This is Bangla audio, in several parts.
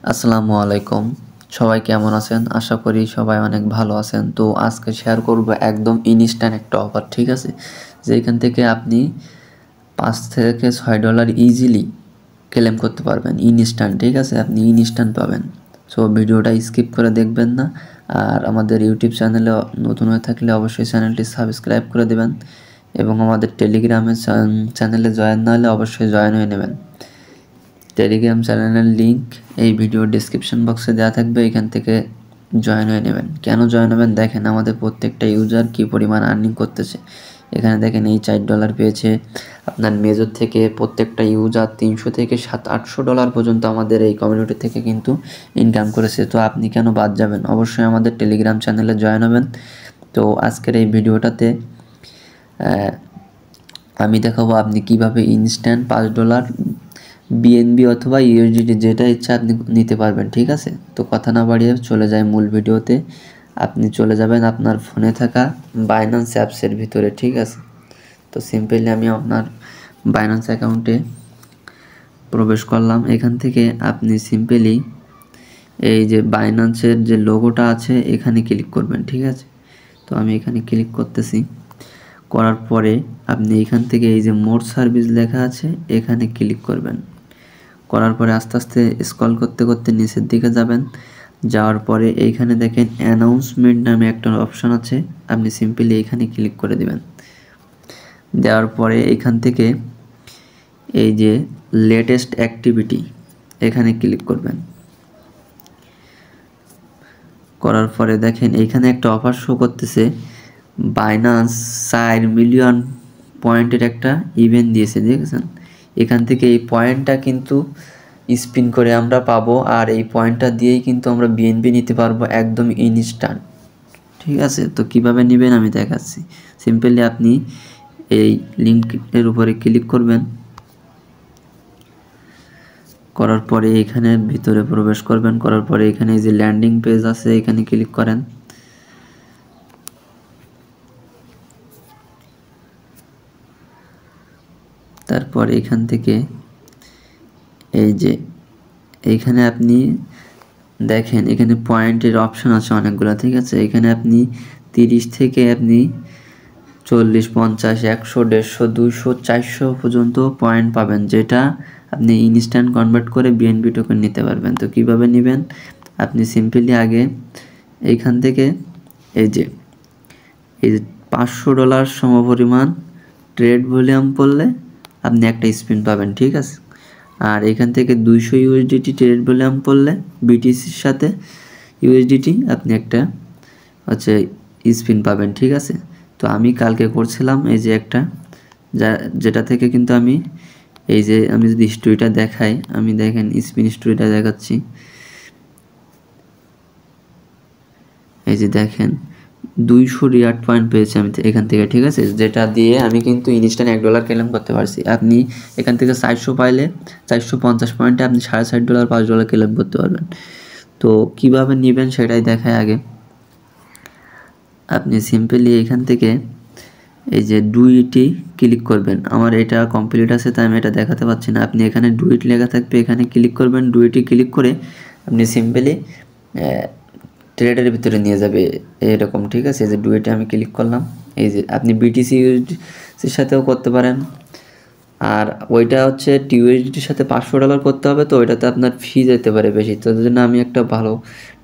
আসসালামু আলাইকুম। সবাই কেমন আছেন? আশা করি সবাই অনেক ভালো আছেন। তো আজকে শেয়ার করব একদম ইনস্ট্যান্ট একটা অফার, ঠিক আছে? যেখান থেকে আপনি $5 থেকে $6 ইজিলি ক্লেম করতে পারবেন ইনস্ট্যান্ট, ঠিক আছে? আপনি ইনস্ট্যান্ট পাবেন। সো ভিডিওটা স্কিপ করে দেখবেন না। আর আমাদের ইউটিউব চ্যানেলে নতুন হয়ে থাকলে অবশ্যই চ্যানেলটি সাবস্ক্রাইব করে দেবেন এবং আমাদের টেলিগ্রামের চ্যানেলে জয়েন না হলে অবশ্যই জয়েন হয়ে নেবেন। টেলিগ্রাম চ্যানেলের লিঙ্ক এই ভিডিওর ডেসক্রিপশন বক্সে দেওয়া থাকবে, এখান থেকে জয়েন হয়ে নেবেন। কেন জয়েন হবেন দেখেন, আমাদের প্রত্যেকটা ইউজার কী পরিমাণ আর্নিং করতেছে। এখানে দেখেন এই $4 পেয়েছে। আপনার মেজর থেকে প্রত্যেকটা ইউজার $300 থেকে $700-800 পর্যন্ত আমাদের এই কমিউনিটি থেকে কিন্তু ইনকাম করেছে। তো আপনি কেন বাদ যাবেন? অবশ্যই আমাদের টেলিগ্রাম চ্যানেলে জয়েন হবেন। তো আজকের এই ভিডিওটাতে আমি দেখাবো আপনি কিভাবে ইনস্ট্যান্ট $5 বিএনবি অথবা ইউএসডিটি যেটা ইচ্ছা আপনি নিতে পারবেন, ঠিক আছে? তো কথা না বাড়িয়ে চলে যায় মূল ভিডিওতে। আপনি চলে যাবেন আপনার ফোনে থাকা বাইন্যান্স অ্যাপসের ভিতরে, ঠিক আছে? তো সিম্পলি আমি আপনার বাইন্যান্স অ্যাকাউন্টে প্রবেশ করলাম। এখান থেকে আপনি সিম্পলি এই যে বাইন্যান্সের যে লোগোটা আছে এখানে ক্লিক করবেন, ঠিক আছে? তো আমি এখানে ক্লিক করতেছি। করার পরে আপনি এখান থেকে এই যে মোর সার্ভিস লেখা আছে এখানে ক্লিক করবেন। করার পরে আস্তে আস্তে স্ক্রল করতে করতে নিচের দিকে যাবেন। যাওয়ার পরে এইখানে দেখেন অ্যানাউন্সমেন্ট নামে একটা অপশান আছে, আপনি সিম্পলি এইখানে ক্লিক করে দেবেন। দেওয়ার পরে এইখান থেকে এই যে লেটেস্ট অ্যাক্টিভিটি এখানে ক্লিক করবেন। করার পরে দেখেন এইখানে একটা অফার শো করতেছে, বাইন্যান্স 4 মিলিয়ন পয়েন্টের একটা ইভেন্ট দিয়েছে, দেখেছেন? এখান থেকে এই পয়েন্টটা কিন্তু স্পিন করে আমরা পাবো, আর এই পয়েন্টটা দিয়েই কিন্তু আমরা বিএনপি নিতে পারবো একদম ইনস্ট্যান্ট, ঠিক আছে? তো কিভাবে নেবেন আমি দেখাচ্ছি। সিম্পলি আপনি এই লিঙ্কের উপরে ক্লিক করবেন। করার পরে এখানে ভিতরে প্রবেশ করবেন। করার পরে এখানে যে ল্যান্ডিং পেজ আছে এখানে ক্লিক করেন। তারপর এখান থেকে এই যে এইখানে আপনি দেখেন এখানে পয়েন্টের অপশন আছে অনেকগুলো, ঠিক আছে? এখানে আপনি 30 থেকে আপনি 40, 50, 100, 150, 200, 400 পর্যন্ত পয়েন্ট পাবেন, যেটা আপনি ইনস্ট্যান্ট কনভার্ট করে বিএনপি টোকেন নিতে পারবেন। তো কিভাবে নেবেন? আপনি সিম্পলি আগে এইখান থেকে এই যে $500 সমপরিমাণ ট্রেড ভলিউম করলে আপনি একটা স্পিন পাবেন, ঠিক আছে? আর এখান থেকে 200 ইউএসডিটি ট্রেড ভলিউম করলে বিটিসির সাথে ইউএসডিটি আপনি একটা হচ্ছে স্পিন পাবেন, ঠিক আছে? তো আমি কালকে করছিলাম এই যে একটা যেটা থেকে কিন্তু আমি এই যে আমি যদি হিস্ট্রিটা দেখাই, আমি দেখেন স্পিন হিস্ট্রিটা দেখাচ্ছি। এই যে দেখেন 200 রিয়ার্ড পয়েন্ট পেয়েছি আমি এখান থেকে, ঠিক আছে? যেটা দিয়ে আমি কিন্তু ইনস্ট্যান্ট $1 ক্লেম করতে পারছি। আপনি এখান থেকে 400 পাইলে 450 পয়েন্টে আপনি $60.5 $5 ক্লেম করতে পারবেন। তো কিভাবে নেবেন সেটাই দেখায় আগে। আপনি সিম্পলি এখান থেকে এই যে ডুইটি ক্লিক করবেন। আমার এটা কমপ্লিট আছে তাই আমি এটা দেখাতে পাচ্ছি না। আপনি এখানে ডুইট লেখা থাকবে, এখানে ক্লিক করবেন। ডুইটি ক্লিক করে আপনি সিম্পলি ট্রেডের ভিতরে নিয়ে যাবে এরকম, ঠিক আছে? এই যে ডুইটে আমি ক্লিক করলাম। এই যে আপনি বিটিসি ইউএসডির সাথেও করতে পারেন, আর ওইটা হচ্ছে টিউএসডিটির সাথে $500 করতে হবে, তো ওইটাতে আপনার ফি যেতে পারে বেশি। তো তার জন্য আমি একটা ভালো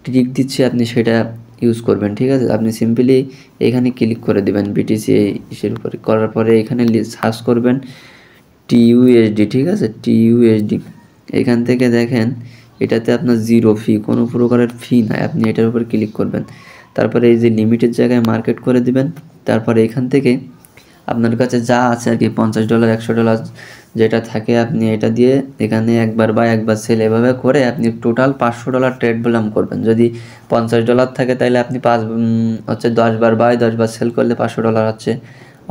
ট্রিক দিচ্ছি, আপনি সেটা ইউজ করবেন, ঠিক আছে? আপনি সিম্পলি এখানে ক্লিক করে দেবেন বিটিসি ইসের উপরে। করার পরে এখানে সার্চ করবেন টিইউএসডি, ঠিক আছে? টিইউএসডি এখান থেকে দেখেন এটাতে আপনার জিরো ফি, কোনো প্রকারের ফি নাই। আপনি এটার উপর ক্লিক করবেন। তারপরে এই যে লিমিটেড জায়গায় মার্কেট করে দিবেন। তারপরে এখান থেকে আপনার কাছে যা আছে আর কি $50, $100 যেটা থাকে আপনি এটা দিয়ে এখানে একবার বাই একবার সেল এভাবে করে আপনি টোটাল $500 ট্রেড ভলিউম করবেন। যদি $50 থাকে তাহলে আপনি 10 বার বাই 10 বার সেল করলে $500 হচ্ছে,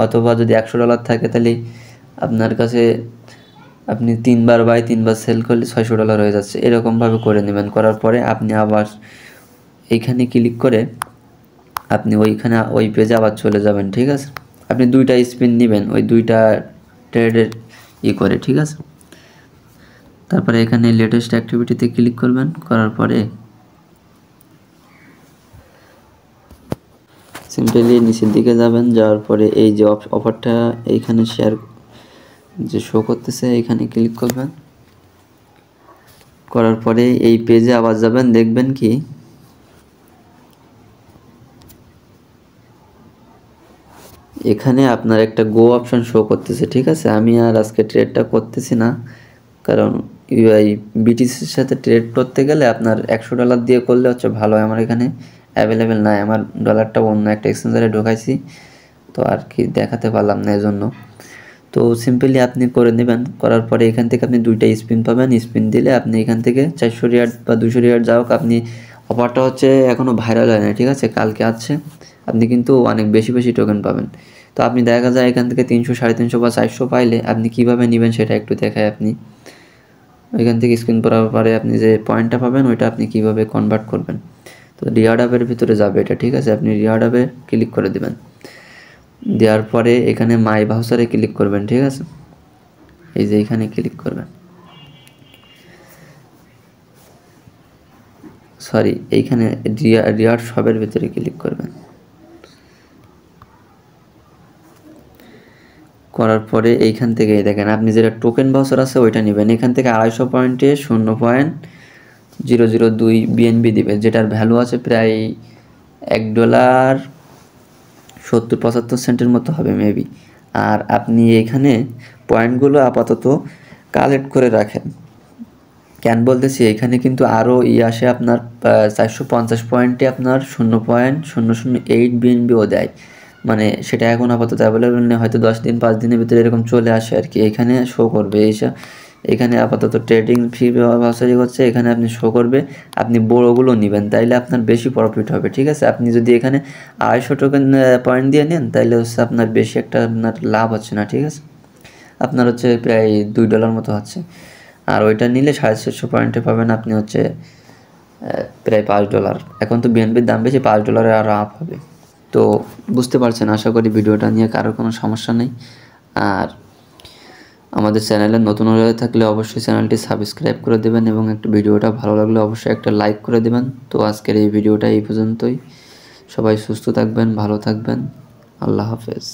অথবা যদি $100 থাকে তাহলে আপনার কাছে আপনি 3 বার বাই 3 বার সেল করলে $600 হয়ে যাচ্ছে। এরকমভাবে করে নেবেন। করার পরে আপনি আবার এইখানে ক্লিক করে আপনি ওইখানে ওই পেজে আবার চলে যাবেন, ঠিক আছে? আপনি 2টা স্পিন নেবেন ওই 2টা ট্রেডের করে, ঠিক আছে? তারপরে এখানে লেটেস্ট অ্যাক্টিভিটিতে ক্লিক করবেন, করার পরে সিম্পলি নিচের দিকে যাবেন, যাওয়ার পরে এই যে অফারটা এইখানে শেয়ার যে শো করতেছে এখানে ক্লিক করবেন। করার পরে এই পেজে আবার যাবেন, দেখবেন কি এখানে আপনার একটা গো অপশন শো করতেছে। ঠিক আছে, আমি আর আজকে ট্রেডটা করতেছি না, কারণ এই বিটিসির সাথে ট্রেড করতে গেলে আপনার $100 দিয়ে করলে হচ্ছে ভালো হয়। আমার এখানে অ্যাভেলেবেল নাই, আমার ডলারটা অন্য একটা এক্সচেঞ্জারে ঢোকাইছি, তো আর কি দেখাতে পারলাম না এজন্য। তো সিম্পলি আপনি করে নেবেন। করার পরে এখান থেকে আপনি 2টা স্পিন পাবেন। স্পিন দিলে আপনি এখান থেকে 400 রিয়ার্ড বা 200 রিয়ার্ড যাও, আপনি অফারটা হচ্ছে এখনও ভাইরাল হয় না, ঠিক আছে, কালকে আছে, আপনি কিন্তু অনেক বেশি বেশি টোকেন পাবেন। তো আপনি দেখা যায় এখান থেকে 300, 350 বা 400 পাইলে আপনি কীভাবে নেবেন সেটা একটু দেখায়। আপনি ওইখান থেকে স্ক্রিন করার পরে আপনি যে পয়েন্টটা পাবেন ওইটা আপনি কীভাবে কনভার্ট করবেন। তো রিওয়ার্ড হাবের ভিতরে যাবে এটা, ঠিক আছে, আপনি রিওয়ার্ড হাবে ক্লিক করে দেবেন। দেওয়ার পরে এখানে মাই ভাউচারে ক্লিক করবেন, ঠিক আছে, এই যে এখানে ক্লিক করবেন, সরি এইখানে রিওয়ার্ড শপের ভিতরে ক্লিক করবেন। করার পরে এইখান থেকে দেখেন আপনি যেটা টোকেন ভাউচার আছে ওইটা নেবেন। এখান থেকে 250 পয়েন্টে 0.002 BNB দিবে, যেটার ভ্যালু আছে প্রায় $1.70-75 মতো হবে মেবি। আর আপনি এখানে পয়েন্টগুলো আপাতত কালেক্ট করে রাখেন। কেন বলতেছি, এখানে কিন্তু আরও আসে আপনার 450 পয়েন্টে আপনার 0.008 BNBও দেয়, মানে সেটা এখন আপাতত অ্যাভেলেবেল নেই, হয়তো 10 দিন 5 দিনের ভিতরে এরকম চলে আসে আর কি। এখানে শো করবে এখানে আপাতত ট্রেডিং ফি ভাউচারি হচ্ছে, এখানে আপনি শো করবে। আপনি বড়োগুলো নেবেন তাইলে আপনার বেশি প্রফিট হবে, ঠিক আছে। আপনি যদি এখানে 250 টোকেন পয়েন্ট দিয়ে নেন তাইলে হচ্ছে আপনার বেশি একটা আপনার লাভ হচ্ছে না, ঠিক আছে, আপনার হচ্ছে প্রায় $2 মতো হচ্ছে। আর ওইটা নিলে 450 পয়েন্টে পাবেন আপনি হচ্ছে প্রায় $5। এখন তো বিএনপির দাম বেশি, $5 আরও আপ হবে। তো বুঝতে পারছেন আশা করি, ভিডিওটা নিয়ে কারোর কোনো সমস্যা নেই। আর আমাদের চ্যানেলে নতুন হয়ে থাকলে অবশ্যই চ্যানেলটি সাবস্ক্রাইব করে দেবেন এবং একটা ভিডিওটা ভালো লাগলে অবশ্যই একটা লাইক করে দেবেন। তো আজকের এই ভিডিওটা এই পর্যন্তই। সবাই সুস্থ থাকবেন, ভালো থাকবেন, আল্লাহ হাফেজ।